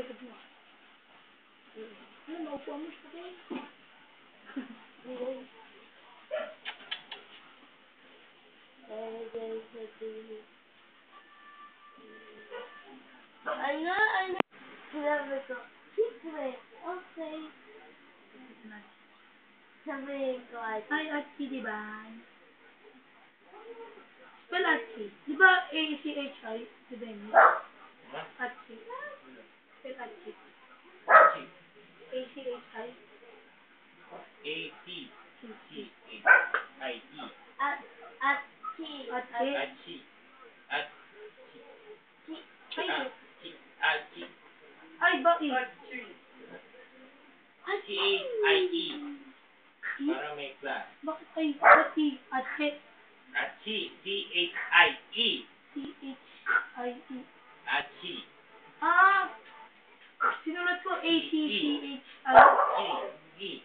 likod mo. Ano, naupo mo sa akin? Ano? Sabi ko, secret. Okay. Sabihin ko, Ay, Atchi, diba? Spell Atchi. Diba A-C-H-I? Diba yun? Atchi. Spell Atchi. A-C-H-I. A-T-C-H-I-E. Atchi. Atchi. Ay, bakit? C-H-I-E. Para may class. Bakit ay? Atchi. Atchi. Atchi. C-H-I-E. C-H-I-E. Atchi. Ah! Sinulat ko A-C-C-H-I. E.